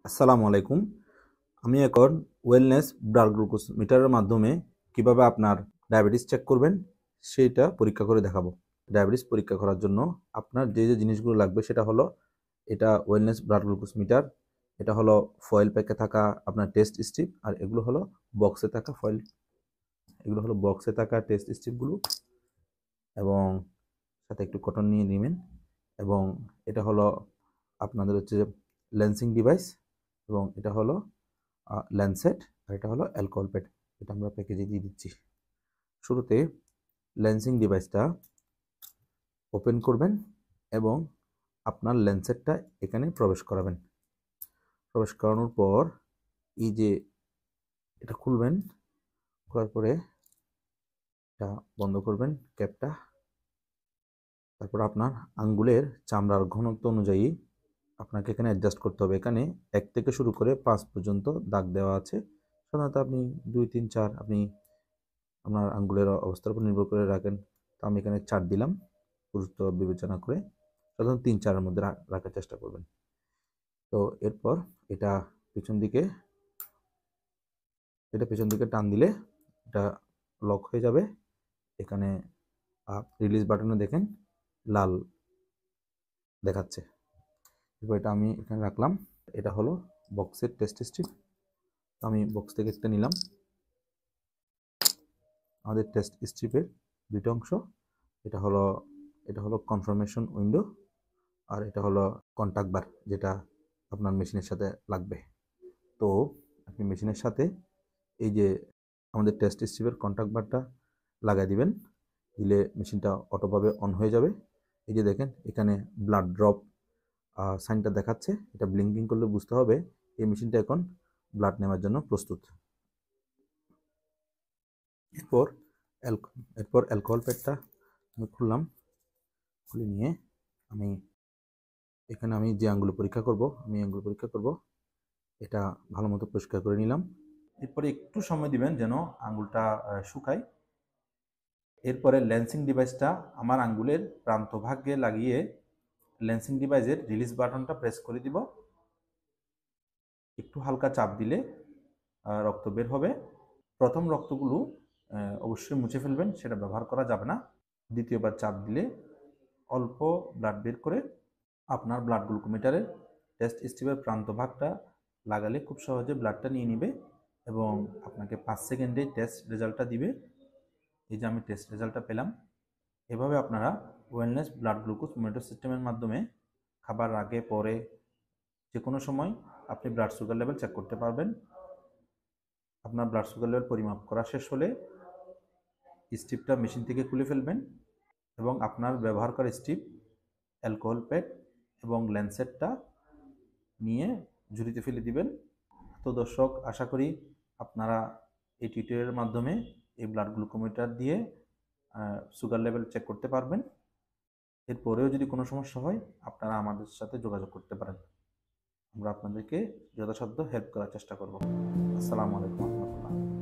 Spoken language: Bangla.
আসসালামু আলাইকুম। আমি এখন ওয়েলনেস ব্লাড গ্লুকোজ মিটারের মাধ্যমে কিভাবে আপনার ডায়াবেটিস চেক করবেন সেইটা পরীক্ষা করে দেখাবো। ডায়াবেটিস পরীক্ষা করার জন্য আপনার যে জিনিসগুলো লাগবে সেটা হলো এটা ওয়েলনেস ব্লাড গ্লুকোজ মিটার, এটা হলো ফয়েল প্যাকে থাকা আপনার টেস্ট স্ট্রিপ, আর এগুলো হলো বক্সে থাকা ফয়েল, এগুলো হলো বক্সে থাকা টেস্ট স্ট্রিপগুলো, এবং সাথে একটু কটন নিয়ে নেবেন। এবং এটা হলো আপনাদের হচ্ছে লেন্সিং ডিভাইস, এবং এটা হলো ল্যান্সেট, আর এটা হলো অ্যালকোহল প্যাড। এটা আমরা প্যাকেজে দিয়ে দিচ্ছি। শুরুতে লেন্সিং ডিভাইসটা ওপেন করবেন এবং আপনার ল্যান্সেটটা এখানে প্রবেশ করাবেন। প্রবেশ করানোর পর এই যে এটা খুলবেন, খোলার পরে এটা বন্ধ করবেন ক্যাপটা। তারপর আপনার আঙ্গুলের চামড়ার ঘনত্ব অনুযায়ী আপনাকে এখানে অ্যাডজাস্ট করতে হবে। এখানে 1 থেকে শুরু করে 5 পর্যন্ত দাগ দেওয়া আছে। সাধারণত আপনি 2, 3, 4 আপনি আপনার আঙ্গুলের অবস্থার উপর নির্ভর করে রাখেন। তো আমি এখানে 4 দিলাম গুরুত্ব বিবেচনা করে। সাধারণত 3-4 এর মধ্যে রাখার চেষ্টা করবেন। তো এরপর এটা পিছন দিকে টান দিলে এটা লক হয়ে যাবে। এখানে রিলিজ বাটনে দেখেন লাল দেখাচ্ছে। এরপর এটা আমি এখানে রাখলাম। এটা হলো বক্সের টেস্ট স্ট্রিপ। আমি বক্স থেকে একটা নিলাম। আমাদের টেস্ট স্ট্রিপের দুইটা অংশ, এটা হলো কনফার্মেশন উইন্ডো, আর এটা হলো কন্টাক্ট বার, যেটা আপনার মেশিনের সাথে লাগবে। তো আপনি মেশিনের সাথে এই যে আমাদের টেস্ট স্ট্রিপের কন্টাক্ট বারটা লাগাই দিবেন। দিলে মেশিনটা অটোভাবে অন হয়ে যাবে। এই যে দেখেন এখানে ব্লাড ড্রপ সাইনটা দেখাচ্ছে। এটা ব্লিঙ্কিং করলে বুঝতে হবে এই মেশিনটা এখন ব্লাড নেওয়ার জন্য প্রস্তুত। এরপর অ্যালকোহল প্যাডটা আমি খুললাম। খুলে নিয়ে এখানে আমি যে আঙ্গুল পরীক্ষা করব, এটা ভালো মতো পরিষ্কার করে নিলাম। এরপরে একটু সময় দিবেন যেন আঙ্গুলটা শুকায়। এরপরে লেন্সিং ডিভাইসটা আমার আঙ্গুলের প্রান্তভাগে লাগিয়ে লেন্সিং ডিভাইসের রিলিজ বাটনটা প্রেস করে দিব। একটু হালকা চাপ দিলে রক্ত বের হবে। প্রথম রক্তগুলো অবশ্যই মুছে ফেলবেন, সেটা ব্যবহার করা যাবে না। দ্বিতীয়বার চাপ দিলে অল্প ব্লাড বের করে আপনার ব্লাড গ্লুকোমিটারের টেস্ট স্ট্রিপের প্রান্তভাগটা লাগালে খুব সহজে ব্লাডটা নিয়ে নেবে এবং আপনাকে 5 সেকেন্ডেই টেস্ট রেজাল্টটা দিবে। এই যে আমি টেস্ট রেজাল্টটা পেলাম। এভাবে আপনারা ওয়েলনেস ব্লাড গ্লুকোজ মনিটর সিস্টেমের মাধ্যমে খাবার আগে পরে যে কোনো সময় আপনি ব্লাড সুগার লেভেল চেক করতে পারবেন। আপনার ব্লাড সুগার লেভেল পরিমাপ করা শেষ হলে স্ট্রিপটা মেশিন থেকে খুলে ফেলবেন এবং আপনার ব্যবহার করা স্ট্রিপ, অ্যালকোহল প্যাড এবং ল্যান্সেটটা নিয়ে ঝুড়িতে ফেলে দিবেন। তো দর্শক, আশা করি আপনারা এই টিউটোরিয়ালের মাধ্যমে এই ব্লাড গ্লুকোমিটার দিয়ে সুগার লেভেল চেক করতে পারবেন। এরপরেও যদি কোনো সমস্যা হয় আপনারা আমাদের সাথে যোগাযোগ করতে পারেন। আমরা আপনাদেরকে যথাসাধ্য হেল্প করার চেষ্টা করব। আসসালামু আলাইকুম রহমতুল্লাহ।